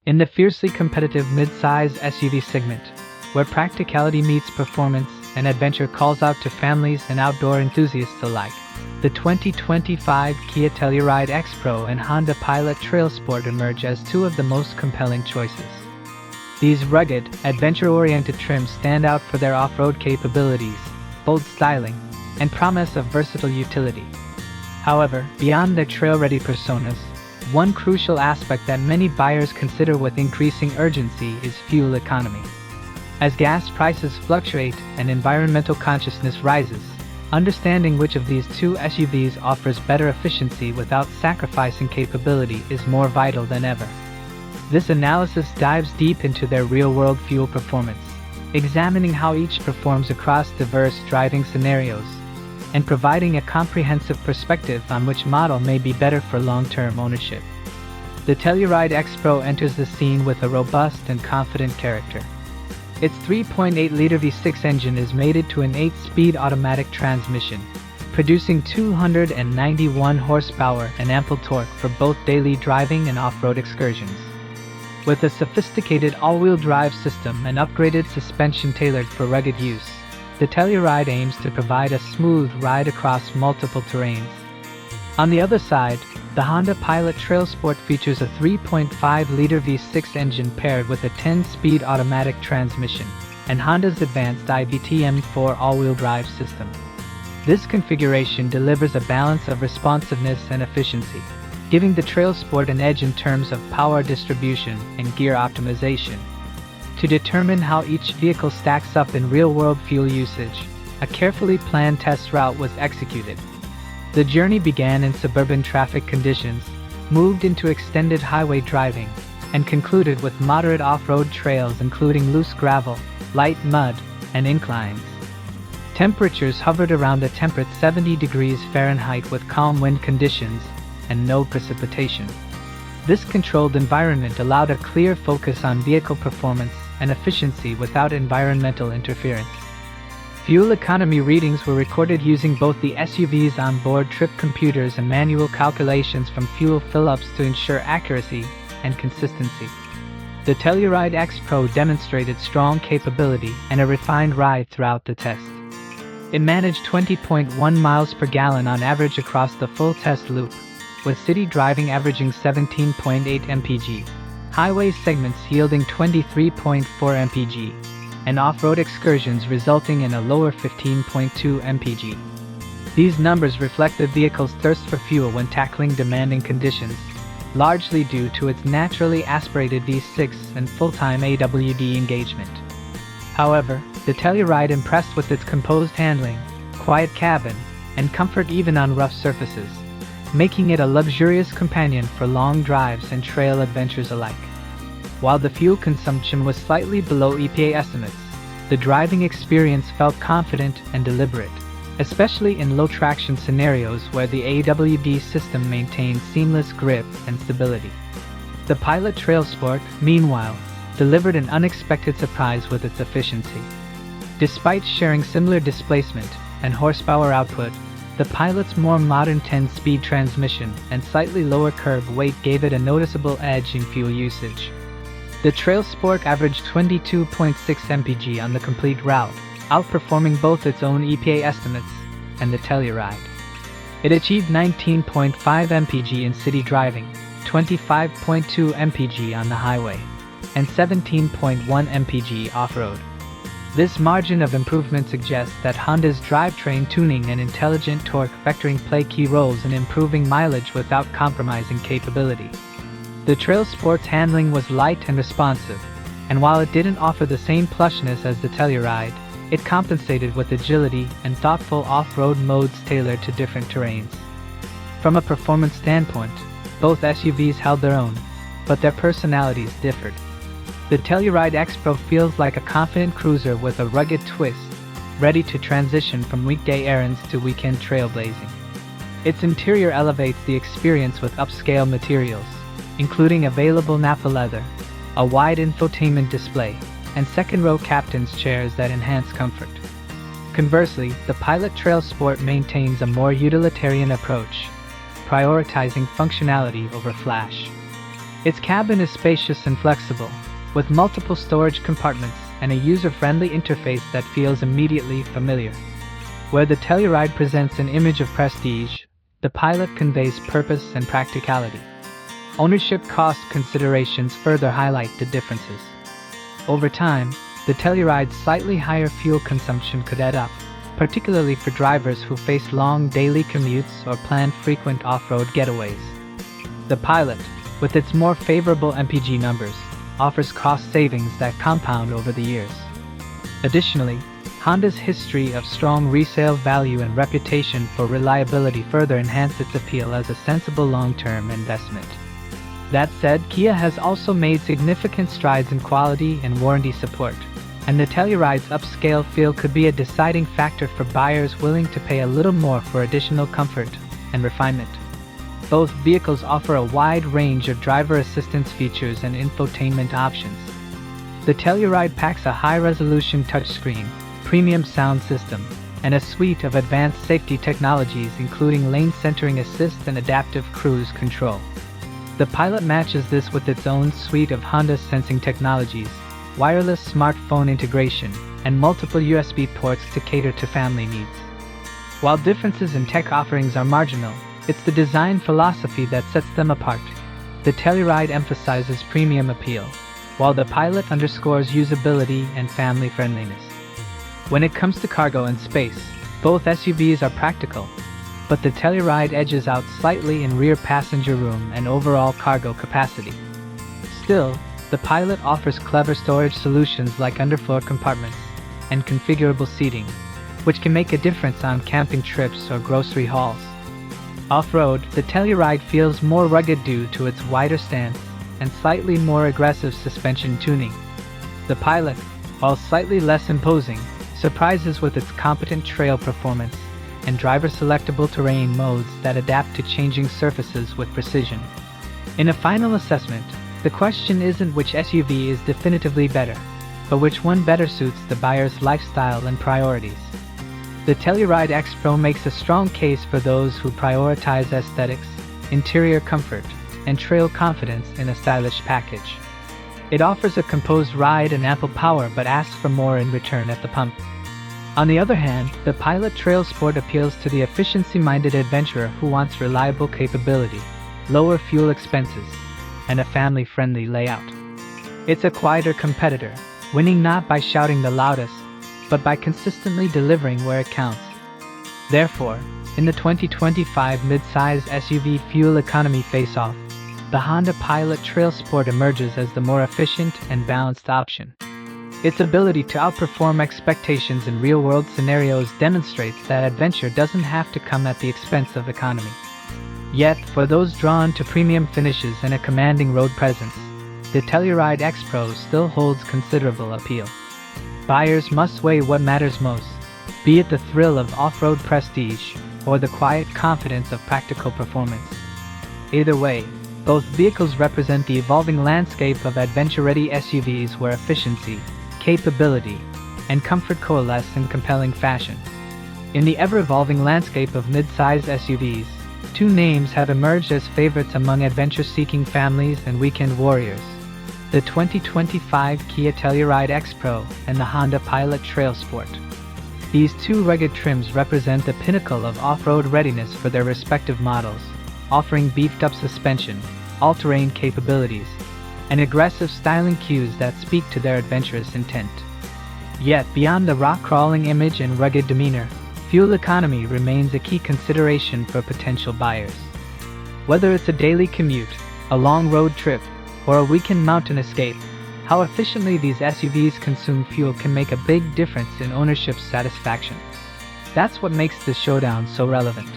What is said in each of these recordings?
In the fiercely competitive mid-size SUV segment, where practicality meets performance and adventure calls out to families and outdoor enthusiasts alike, the 2025 Kia Telluride X-Pro and Honda Pilot TrailSport emerge as two of the most compelling choices. These rugged, adventure-oriented trims stand out for their off-road capabilities, bold styling, and promise of versatile utility. However, beyond their trail-ready personas, one crucial aspect that many buyers consider with increasing urgency is fuel economy. As gas prices fluctuate and environmental consciousness rises, understanding which of these two SUVs offers better efficiency without sacrificing capability is more vital than ever. This analysis dives deep into their real-world fuel performance, examining how each performs across diverse driving scenarios, and providing a comprehensive perspective on which model may be better for long-term ownership. The Telluride X-Pro enters the scene with a robust and confident character. Its 3.8-liter V6 engine is mated to an 8-speed automatic transmission, producing 291 horsepower and ample torque for both daily driving and off-road excursions. With a sophisticated all-wheel drive system and upgraded suspension tailored for rugged use, the Telluride aims to provide a smooth ride across multiple terrains. On the other side, the Honda Pilot TrailSport features a 3.5-liter V6 engine paired with a 10-speed automatic transmission and Honda's advanced IVT-M4 all-wheel drive system. This configuration delivers a balance of responsiveness and efficiency, giving the TrailSport an edge in terms of power distribution and gear optimization. To determine how each vehicle stacks up in real-world fuel usage, a carefully planned test route was executed. The journey began in suburban traffic conditions, moved into extended highway driving, and concluded with moderate off-road trails including loose gravel, light mud, and inclines. Temperatures hovered around a temperate 70 degrees Fahrenheit with calm wind conditions and no precipitation. This controlled environment allowed a clear focus on vehicle performance and efficiency without environmental interference. Fuel economy readings were recorded using both the SUV's onboard trip computers and manual calculations from fuel fill-ups to ensure accuracy and consistency. The Telluride X-Pro demonstrated strong capability and a refined ride throughout the test. It managed 20.1 miles per gallon on average across the full test loop, with city driving averaging 17.8 mpg, highway segments yielding 23.4 mpg, and off-road excursions resulting in a lower 15.2 mpg. These numbers reflect the vehicle's thirst for fuel when tackling demanding conditions, largely due to its naturally aspirated V6 and full-time AWD engagement. However, the Telluride impressed with its composed handling, quiet cabin, and comfort even on rough surfaces, making it a luxurious companion for long drives and trail adventures alike. While the fuel consumption was slightly below EPA estimates, the driving experience felt confident and deliberate, especially in low-traction scenarios where the AWD system maintained seamless grip and stability. The Pilot TrailSport, meanwhile, delivered an unexpected surprise with its efficiency. Despite sharing similar displacement and horsepower output, the Pilot's more modern 10-speed transmission and slightly lower curb weight gave it a noticeable edge in fuel usage. The TrailSport averaged 22.6 mpg on the complete route, outperforming both its own EPA estimates and the Telluride. It achieved 19.5 mpg in city driving, 25.2 mpg on the highway, and 17.1 mpg off-road. This margin of improvement suggests that Honda's drivetrain tuning and intelligent torque vectoring play key roles in improving mileage without compromising capability. The TrailSport's handling was light and responsive, and while it didn't offer the same plushness as the Telluride, it compensated with agility and thoughtful off-road modes tailored to different terrains. From a performance standpoint, both SUVs held their own, but their personalities differed. The Telluride X-Pro feels like a confident cruiser with a rugged twist, ready to transition from weekday errands to weekend trailblazing. Its interior elevates the experience with upscale materials, including available nappa leather, a wide infotainment display, and second-row captain's chairs that enhance comfort. Conversely, the Pilot TrailSport maintains a more utilitarian approach, prioritizing functionality over flash. Its cabin is spacious and flexible, with multiple storage compartments and a user-friendly interface that feels immediately familiar. Where the Telluride presents an image of prestige, the Pilot conveys purpose and practicality. Ownership cost considerations further highlight the differences. Over time, the Telluride's slightly higher fuel consumption could add up, particularly for drivers who face long daily commutes or plan frequent off-road getaways. The Pilot, with its more favorable MPG numbers, offers cost savings that compound over the years. Additionally, Honda's history of strong resale value and reputation for reliability further enhance its appeal as a sensible long-term investment. That said, Kia has also made significant strides in quality and warranty support, and the Telluride's upscale feel could be a deciding factor for buyers willing to pay a little more for additional comfort and refinement. Both vehicles offer a wide range of driver assistance features and infotainment options. The Telluride packs a high-resolution touchscreen, premium sound system, and a suite of advanced safety technologies including lane centering assist and adaptive cruise control. The Pilot matches this with its own suite of Honda sensing technologies, wireless smartphone integration, and multiple USB ports to cater to family needs. While differences in tech offerings are marginal, it's the design philosophy that sets them apart. The Telluride emphasizes premium appeal, while the Pilot underscores usability and family friendliness. When it comes to cargo and space, both SUVs are practical, but the Telluride edges out slightly in rear passenger room and overall cargo capacity. Still, the Pilot offers clever storage solutions like underfloor compartments and configurable seating, which can make a difference on camping trips or grocery hauls. Off-road, the Telluride feels more rugged due to its wider stance and slightly more aggressive suspension tuning. The Pilot, while slightly less imposing, surprises with its competent trail performance and driver-selectable terrain modes that adapt to changing surfaces with precision. In a final assessment, the question isn't which SUV is definitively better, but which one better suits the buyer's lifestyle and priorities. The Telluride X-Pro makes a strong case for those who prioritize aesthetics, interior comfort, and trail confidence in a stylish package. It offers a composed ride and ample power but asks for more in return at the pump. On the other hand, the Pilot TrailSport appeals to the efficiency-minded adventurer who wants reliable capability, lower fuel expenses, and a family-friendly layout. It's a quieter competitor, winning not by shouting the loudest, but by consistently delivering where it counts. Therefore, in the 2025 mid-size SUV fuel economy face-off, the Honda Pilot TrailSport emerges as the more efficient and balanced option. Its ability to outperform expectations in real-world scenarios demonstrates that adventure doesn't have to come at the expense of economy. Yet, for those drawn to premium finishes and a commanding road presence, the Telluride X-Pro still holds considerable appeal. Buyers must weigh what matters most, be it the thrill of off-road prestige or the quiet confidence of practical performance. Either way, both vehicles represent the evolving landscape of adventure-ready SUVs where efficiency, capability, and comfort coalesce in compelling fashion. In the ever-evolving landscape of mid-sized SUVs, two names have emerged as favorites among adventure-seeking families and weekend warriors: the 2025 Kia Telluride X-Pro and the Honda Pilot TrailSport. These two rugged trims represent the pinnacle of off-road readiness for their respective models, offering beefed-up suspension, all-terrain capabilities, and aggressive styling cues that speak to their adventurous intent. Yet, beyond the rock-crawling image and rugged demeanor, fuel economy remains a key consideration for potential buyers. Whether it's a daily commute, a long road trip, or a weekend mountain escape, how efficiently these SUVs consume fuel can make a big difference in ownership satisfaction. That's what makes this showdown so relevant.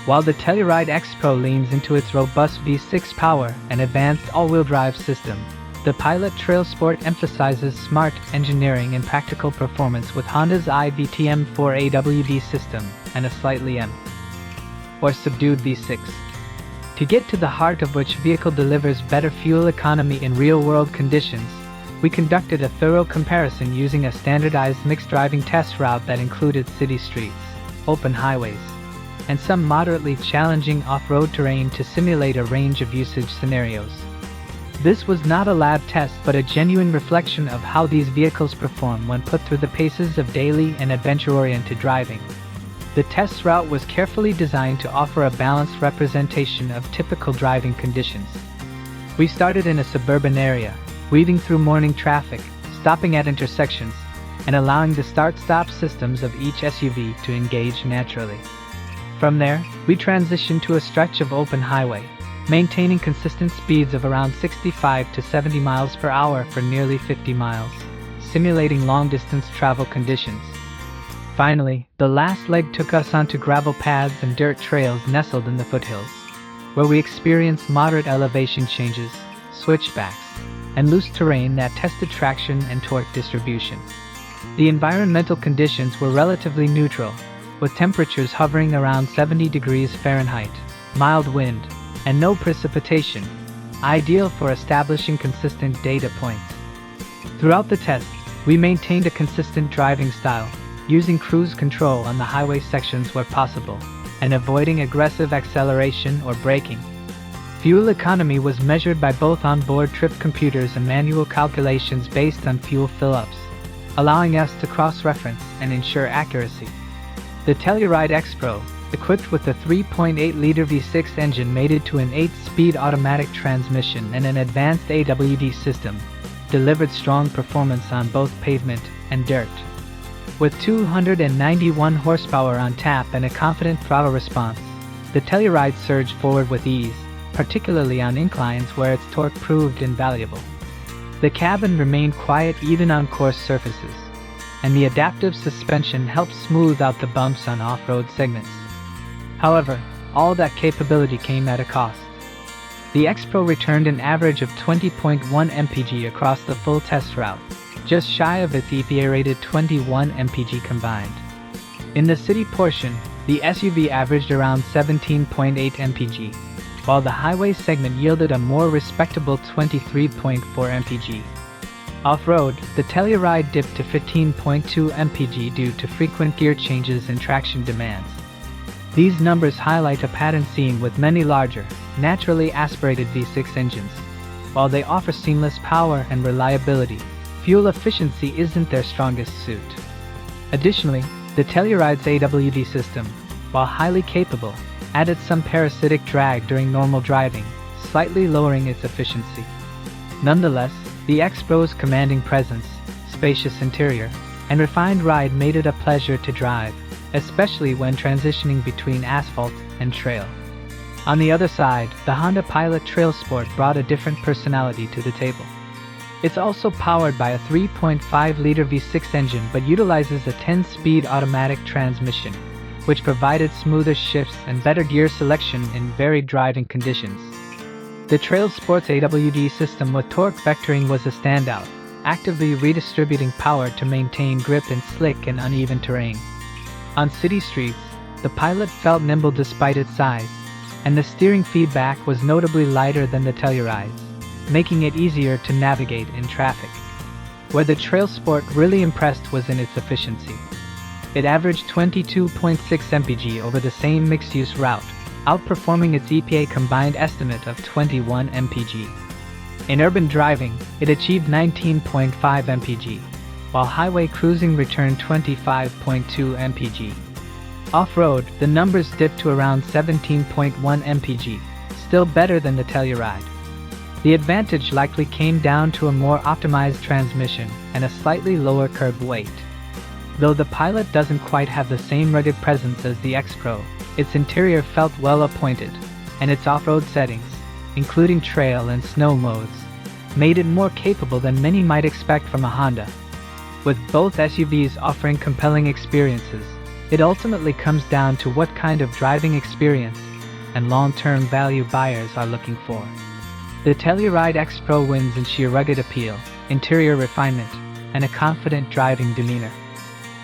While the Telluride X-Pro leans into its robust V6 power and advanced all-wheel drive system, the Pilot TrailSport emphasizes smart engineering and practical performance with Honda's iVTM4 AWD system and a slightly or subdued V6. To get to the heart of which vehicle delivers better fuel economy in real-world conditions, we conducted a thorough comparison using a standardized mixed driving test route that included city streets, open highways, and some moderately challenging off-road terrain to simulate a range of usage scenarios. This was not a lab test but a genuine reflection of how these vehicles perform when put through the paces of daily and adventure-oriented driving. The test route was carefully designed to offer a balanced representation of typical driving conditions. We started in a suburban area, weaving through morning traffic, stopping at intersections, and allowing the start-stop systems of each SUV to engage naturally. From there, we transitioned to a stretch of open highway, maintaining consistent speeds of around 65 to 70 miles per hour for nearly 50 miles, simulating long-distance travel conditions. Finally, the last leg took us onto gravel paths and dirt trails nestled in the foothills, where we experienced moderate elevation changes, switchbacks, and loose terrain that tested traction and torque distribution. The environmental conditions were relatively neutral, with temperatures hovering around 70 degrees Fahrenheit, mild wind, and no precipitation, ideal for establishing consistent data points. Throughout the test, we maintained a consistent driving style, using cruise control on the highway sections where possible, and avoiding aggressive acceleration or braking. Fuel economy was measured by both onboard trip computers and manual calculations based on fuel fill-ups, allowing us to cross-reference and ensure accuracy. The Telluride X-Pro, equipped with a 3.8-liter V6 engine mated to an 8-speed automatic transmission and an advanced AWD system, delivered strong performance on both pavement and dirt. With 291 horsepower on tap and a confident throttle response, the Telluride surged forward with ease, particularly on inclines where its torque proved invaluable. The cabin remained quiet even on coarse surfaces, and the adaptive suspension helped smooth out the bumps on off-road segments. However, all that capability came at a cost. The X-Pro returned an average of 20.1 mpg across the full test route, just shy of its EPA-rated 21 mpg combined. In the city portion, the SUV averaged around 17.8 mpg, while the highway segment yielded a more respectable 23.4 mpg. Off-road, the Telluride dipped to 15.2 mpg due to frequent gear changes and traction demands. These numbers highlight a pattern seen with many larger, naturally aspirated V6 engines. While they offer seamless power and reliability, fuel efficiency isn't their strongest suit. Additionally, the Telluride's AWD system, while highly capable, added some parasitic drag during normal driving, slightly lowering its efficiency. Nonetheless, the X-Pro's commanding presence, spacious interior, and refined ride made it a pleasure to drive, especially when transitioning between asphalt and trail. On the other side, the Honda Pilot TrailSport brought a different personality to the table. It's also powered by a 3.5-liter V6 engine but utilizes a 10-speed automatic transmission, which provided smoother shifts and better gear selection in varied driving conditions. The TrailSport's AWD system with torque vectoring was a standout, actively redistributing power to maintain grip in slick and uneven terrain. On city streets, the Pilot felt nimble despite its size, and the steering feedback was notably lighter than the Telluride's, making it easier to navigate in traffic. Where the TrailSport really impressed was in its efficiency. It averaged 22.6 mpg over the same mixed-use route, outperforming its EPA combined estimate of 21 mpg. In urban driving, it achieved 19.5 mpg, while highway cruising returned 25.2 mpg. Off-road, the numbers dipped to around 17.1 mpg, still better than the Telluride. The advantage likely came down to a more optimized transmission and a slightly lower curb weight. Though the Pilot doesn't quite have the same rugged presence as the X-Pro, its interior felt well appointed, and its off-road settings, including trail and snow modes, made it more capable than many might expect from a Honda. With both SUVs offering compelling experiences, it ultimately comes down to what kind of driving experience and long-term value buyers are looking for. The Telluride X-Pro wins in sheer rugged appeal, interior refinement, and a confident driving demeanor.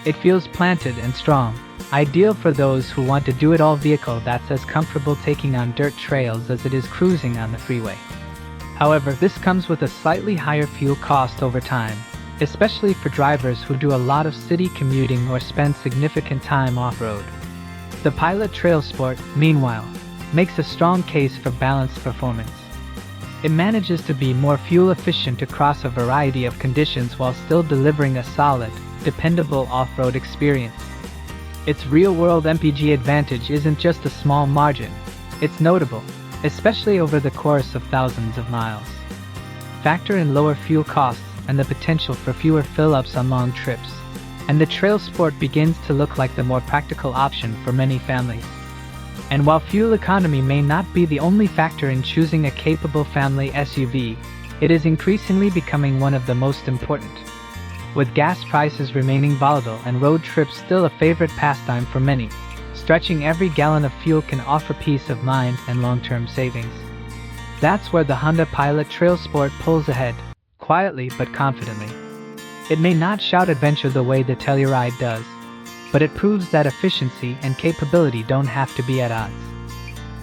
It feels planted and strong, ideal for those who want a do-it-all vehicle that's as comfortable taking on dirt trails as it is cruising on the freeway. However, this comes with a slightly higher fuel cost over time, especially for drivers who do a lot of city commuting or spend significant time off-road. The Pilot TrailSport, meanwhile, makes a strong case for balanced performance. It manages to be more fuel efficient across a variety of conditions while still delivering a solid, dependable off-road experience. Its real-world MPG advantage isn't just a small margin, it's notable, especially over the course of thousands of miles. Factor in lower fuel costs and the potential for fewer fill-ups on long trips, and the TrailSport begins to look like the more practical option for many families. And while fuel economy may not be the only factor in choosing a capable family SUV, it is increasingly becoming one of the most important. With gas prices remaining volatile and road trips still a favorite pastime for many, stretching every gallon of fuel can offer peace of mind and long-term savings. That's where the Honda Pilot TrailSport pulls ahead, quietly but confidently. It may not shout adventure the way the Telluride does, but it proves that efficiency and capability don't have to be at odds.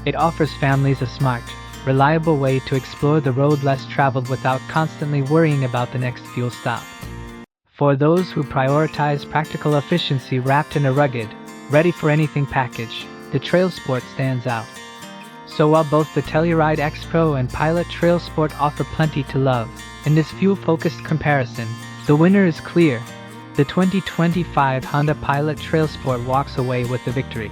It offers families a smart, reliable way to explore the road less traveled without constantly worrying about the next fuel stop. For those who prioritize practical efficiency wrapped in a rugged, ready-for-anything package, the TrailSport stands out. So while both the Telluride X-Pro and Pilot TrailSport offer plenty to love, in this fuel-focused comparison, the winner is clear. The 2025 Honda Pilot TrailSport walks away with the victory.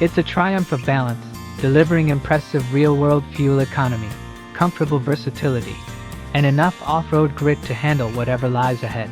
It's a triumph of balance, delivering impressive real-world fuel economy, comfortable versatility, and enough off-road grit to handle whatever lies ahead.